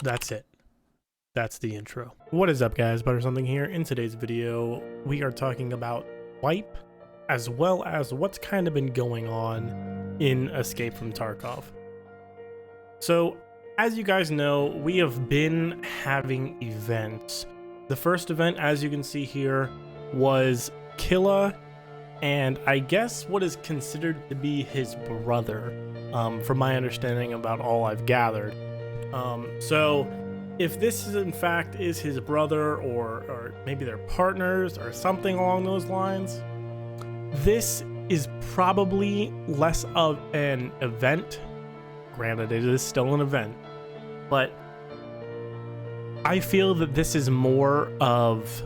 That's it. That's the intro. What is up, guys? Butter Something here. In today's video, we are talking about Wipe, as well as what's kind of been going on in Escape from Tarkov. So, as you guys know, we have been having events. The first event, as you can see here, was Killa, and I guess what is considered to be his brother, from my understanding about all I've gathered. So if this is in fact is his brother, or maybe they're partners or something along those lines, this is probably less of an event. Granted, it is still an event, but I feel that this is more of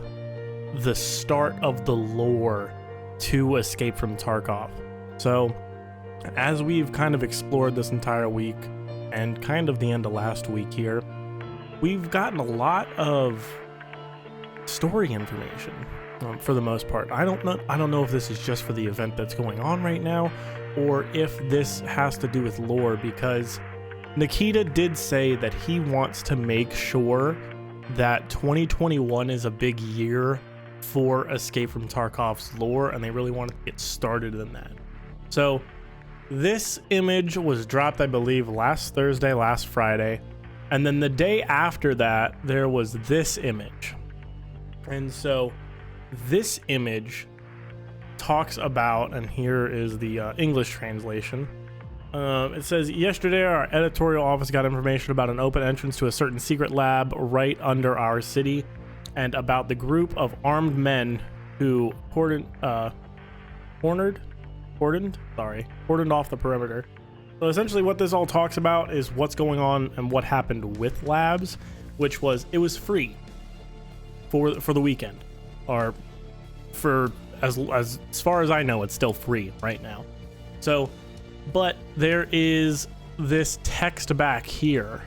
the start of the lore to Escape from Tarkov. So as we've kind of explored this entire week and kind of the end of last week here, we've gotten a lot of story information, for the most part. I don't know if this is just for the event that's going on right now, or if this has to do with lore, because Nikita did say that he wants to make sure that 2021 is a big year for Escape from Tarkov's lore, and they really want to get started in that. So this image was dropped, I believe, last Thursday, last Friday, and then the day after that there was this image. And so this image talks about, and here is the English translation. It says, yesterday our editorial office got information about an open entrance to a certain secret lab right under our city, and about the group of armed men who cordoned off the perimeter. So essentially what this all talks about is what's going on and what happened with labs, which was, it was free for the weekend, or for as far as I know, it's still free right now. So, but there is this text back here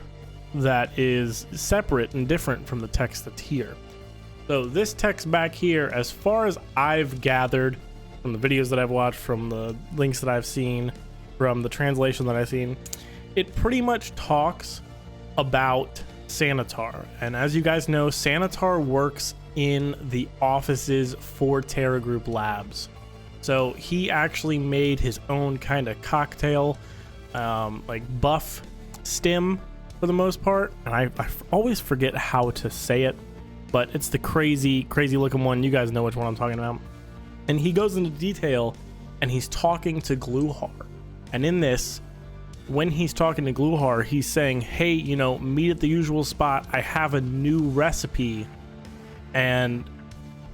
that is separate and different from the text that's here. So this text back here, as far as I've gathered from the videos that I've watched, from the links that I've seen, from the translation that I've seen, it pretty much talks about Sanitar. And as you guys know, Sanitar works in the offices for Terra Group Labs. So he actually made his own kind of cocktail, like buff stim for the most part. And I always forget how to say it, but it's the crazy looking one. You guys know which one I'm talking about. And he goes into detail, and he's talking to Gluhar. And in this, when he's talking to Gluhar, he's saying, hey, you know, meet at the usual spot. I have a new recipe. And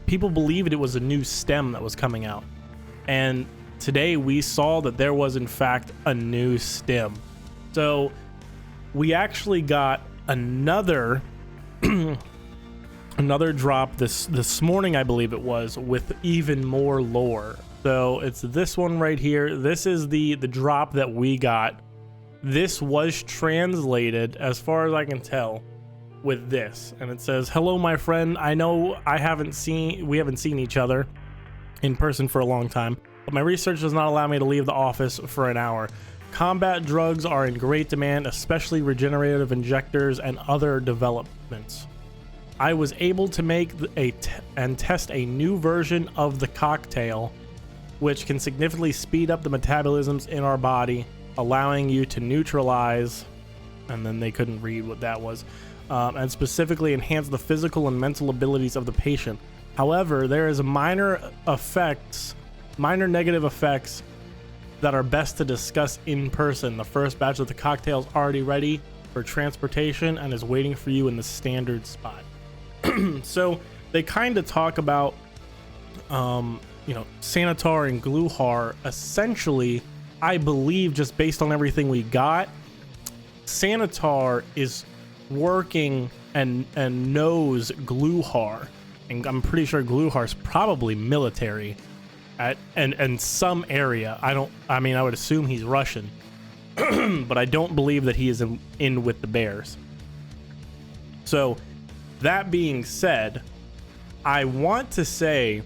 people believed it was a new stem that was coming out. And today we saw that there was in fact a new stem. So we actually got another another drop this morning, I believe it was, with even more lore. So it's this one right here. This is the drop that we got. This was translated, as far as I can tell, with this, and it says, hello my friend, I know we haven't seen each other in person for a long time, but my research does not allow me to leave the office for an hour. Combat drugs are in great demand, especially regenerative injectors and other developments. I was able to make and test a new version of the cocktail, which can significantly speed up the metabolisms in our body, allowing you to neutralize, and then they couldn't read what that was, and specifically enhance the physical and mental abilities of the patient. However, there is minor negative effects that are best to discuss in person. The first batch of the cocktail is already ready for transportation and is waiting for you in the standard spot. So they kind of talk about, you know, Sanitar and Gluhar. Essentially, I believe, just based on everything we got, Sanitar is working and knows Gluhar, and I'm pretty sure Gluhar's probably military and some area. I would assume he's Russian, but I don't believe that he is in with the Bears. So that being said, I want to say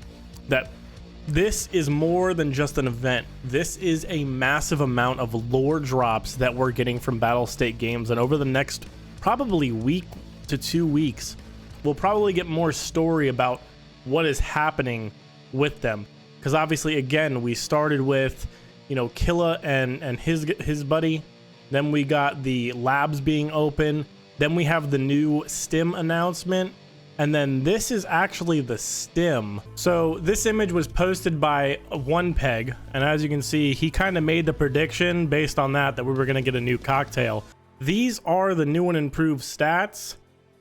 that this is more than just an event. This is a massive amount of lore drops that we're getting from Battle State Games, and over the next probably week to 2 weeks, we'll probably get more story about what is happening with them. Because obviously, again, we started with, you know, Killa and his buddy. Then we got the labs being open. Then we have the new stim announcement. And then this is actually the stim. So this image was posted by One Peg. And as you can see, he kind of made the prediction based on that we were going to get a new cocktail. These are the new and improved stats.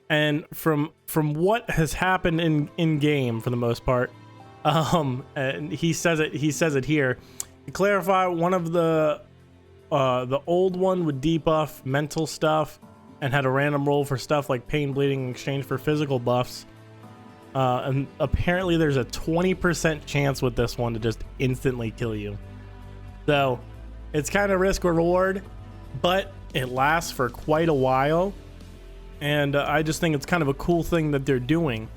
And from what has happened in game for the most part, and he says it here. To clarify, one of the old one would debuff mental stuff and had a random roll for stuff like pain, bleeding in exchange for physical buffs. And apparently there's a 20% chance with this one to just instantly kill you. So it's kind of risk or reward, but it lasts for quite a while. And I just think it's kind of a cool thing that they're doing.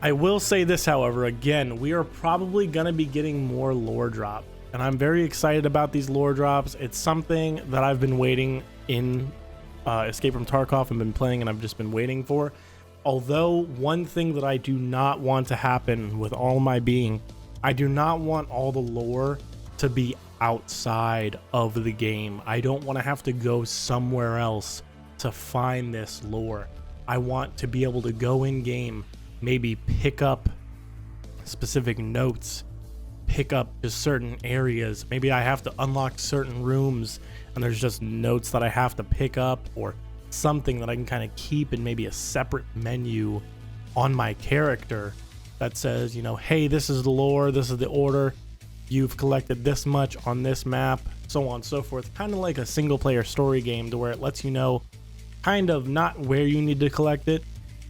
I will say this, however, again, we are probably going to be getting more lore drop. And I'm very excited about these lore drops. It's something that I've been waiting in Escape from Tarkov and been playing, and I've just been waiting for. Although one thing that I do not want to happen with all my being, I do not want all the lore to be outside of the game. I don't want to have to go somewhere else to find this lore. I want to be able to go in game, maybe pick up specific notes, pick up just certain areas. Maybe I have to unlock certain rooms and there's just notes that I have to pick up, or something that I can kind of keep in maybe a separate menu on my character that says, you know, hey, this is the lore, this is the order, you've collected this much on this map, so on and so forth. Kind of like a single player story game, to where it lets you know kind of not where you need to collect it,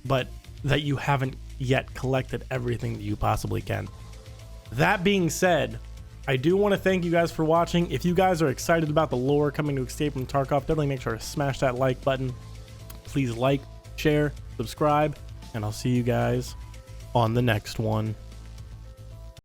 but that you haven't yet collected everything that you possibly can. That being said, I do want to thank you guys for watching. If you guys are excited about the lore coming to Escape from Tarkov, definitely make sure to smash that like button. Please like, share, subscribe, and I'll see you guys on the next one.